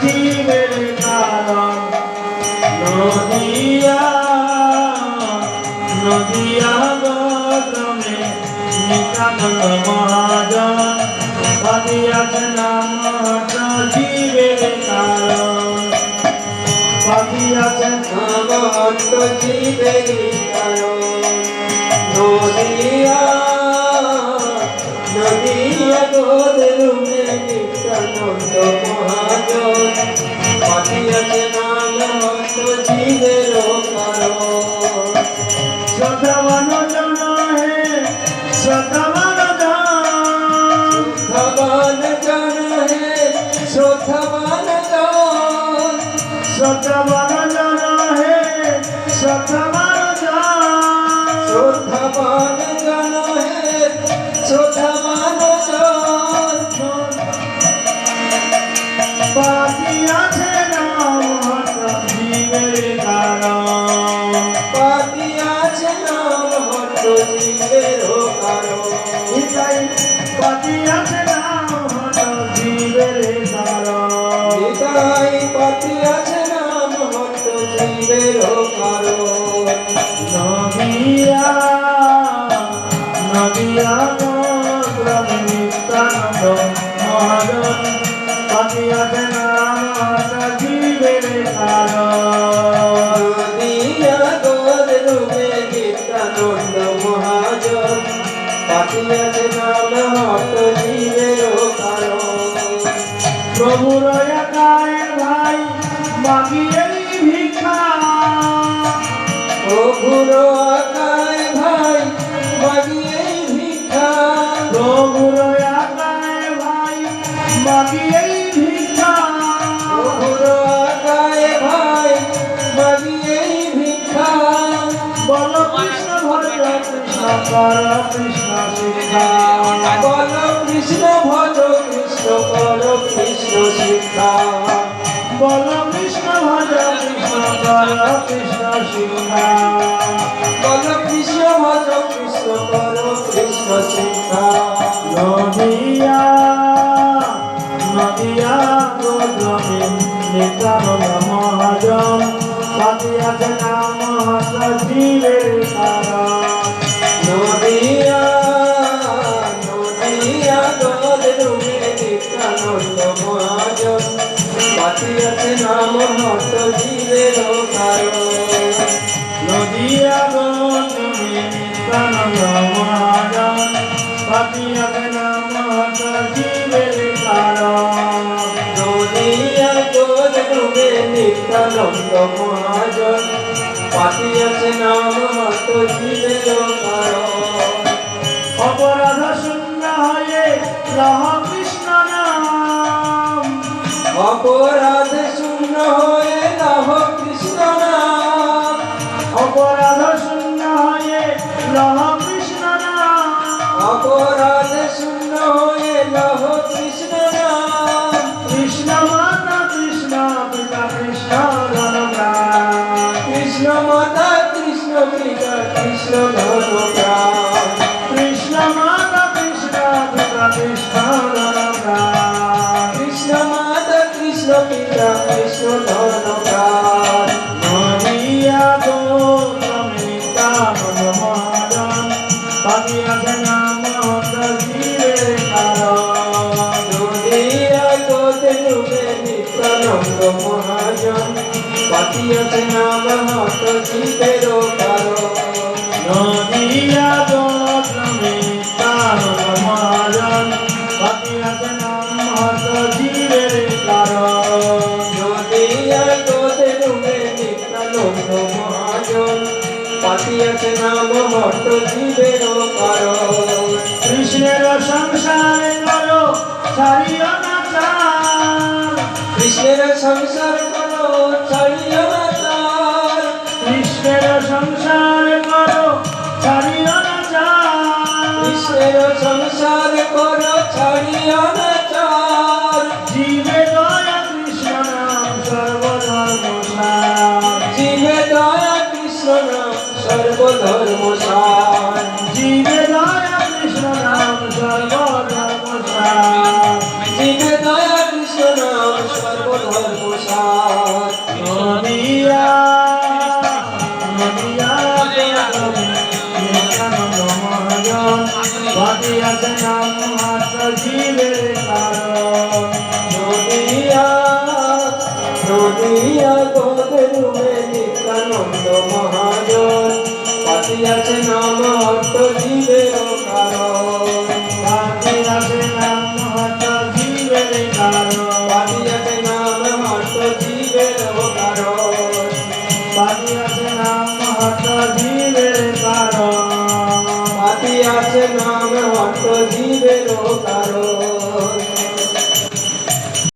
জীবের কারণ। নদিয়া নদিয়া গ্রামে নিত্যানন্দ মহাজন পাঠিয়েছেন নামহট্ট জীবের কারণ। পাঠিয়েছেন নামহট্ট জীবের কারণ। নদিয়া নদিয়া গোদরুমে নিত্যানন্দ মহাজন পাঠিয়েছেন নামহট্ট জীবের কারণ। শ্রদ্ধাবান জন হে শ্রদ্ধাবান জন, শ্রদ্ধাবান জন হে শ্রদ্ধাবান জন। শ্রদ্ধাবান জন হে শ্রদ্ধাবান জন, শ্রদ্ধাবান জন হে শ্রদ্ধাবান জন। পাঠিয়েছে নামহট্ট জীবের কারণ। পাঠিয়েছে নামহট্ট জীবের কারণ। নিতাই পাঠিয়েছে নামহট্ট জীবের কারণ। নিতাই পাঠিয়েছে নামহট্ট জীবের কারণ। নদিয়া নদিয়া গ্রামে নিত্যানন্দ মহাজন পাঠিয়েছে নামহট্ট জীবের কারণ। নদিয়া গোদরুমে নিত্যানন্দ মহাজন পাঠিয়েছে নামহট্ট জীবের কারণ। প্রভুর একায় ভাই বাকি এই ভিক্ষা, প্রভুর একায় ভাই মাগিয়ে ভিক্ষা। প্রভুর একায় ভাই বাকি এই ভিক্ষা। প্রভুর একায় ভাই মাগিয়ে ভিক্ষা। বল কৃষ্ণ ভজ কৃষ্ণ কর কৃষ্ণ শিক্ষা। বল কৃষ্ণ ভজ কৃষ্ণ কর কৃষ্ণ শিক্ষা। বল কৃষ্ণ ভজ কৃষ্ণ কর কৃষ্ণ শিক্ষা। বল কৃষ্ণ ভজ কৃষ্ণ কর কৃষ্ণ শিক্ষা। নদিয়া নদিয়া গ্রামে নিত্যানন্দ মহাজন পাঠিয়েছে নামহট্ট জীবের কারণ। নদিয়া নদিয়া গোদরুমে নিত্যানন্দ মহাজন পাঠিয়েছে নামহট্ট জীবের কারণ। নদিয়া গ্রামে নিত্যানন্দ মহাজন পাঠিয়েছে নামহট্ট জীবের কারণ। নদিয়া গোদরুমে নিত্যানন্দ মহাজন পাঠিয়েছে নামহট্ট জীবের কারণ। অপরাধ শূন্য হয়ে লহ কৃষ্ণ নাম। অপরাধ শূন্য হয়ে লহ কৃষ্ণ নাম। অপরাধ শূন্য হয়ে লহ কৃষ্ণ নাম। অপরাধ শূন্য হয়ে লহ কৃষ্ণ নাম। কৃষ্ণ মাতা কৃষ্ণ পিতা কৃষ্ণ ধনপ্রাণ। কৃষ্ণ মাতা কৃষ্ণ পিতা কৃষ্ণ ধনপ্রাণ। কৃষ্ণ মাতা কৃষ্ণ পিতা কৃষ্ণ ধনপ্রাণ। কৃষ্ণ মাতা কৃষ্ণ পিতা কৃষ্ণ ধনপ্রাণ। নদিয়া গ্রামে নিত্যানন্দ মহাজন পাঠিয়েছে নামহট্ট জীবের কারণ। নদিয়া গোদরুমে নিত্যানন্দ মহাজন পাঠিয়েছে নামহট্ট জীবের কারণ। নদিয়া গ্রামে নিত্যানন্দ মহাজন পাঠিয়েছে নামহট্ট জীবের কারণ। নদিয়া গোদরুমে নিত্যানন্দ মহাজন পাঠিয়েছে নামহট্ট জীবের কারণ। কৃষ্ণের সংসারে করো ছাড়িও না চাল। কৃষ্ণের সংসার করো ছাড়িও না চাল। কৃষ্ণের সংসার করো ছাড়িও না চাল। কৃষ্ণের সংসার করো ছাড়িও না চাল। জীবে দয়া কৃষ্ণ নাম সর্বধর্ম সার। জীবে দয়া কৃষ্ণ নাম সর্বধর্ম সার। জীবে দয়া কৃষ্ণ নাম সর্বধর্ম সার। জীবে দয়া কৃষ্ণ নাম সর্বধর্ম নাম মাত্র জীবের কারণ। নদিয়া নদিয়া গোদরুমে নিত্যানন্দ মহাজন পাতিয়াছে নাম অর্থ জীবের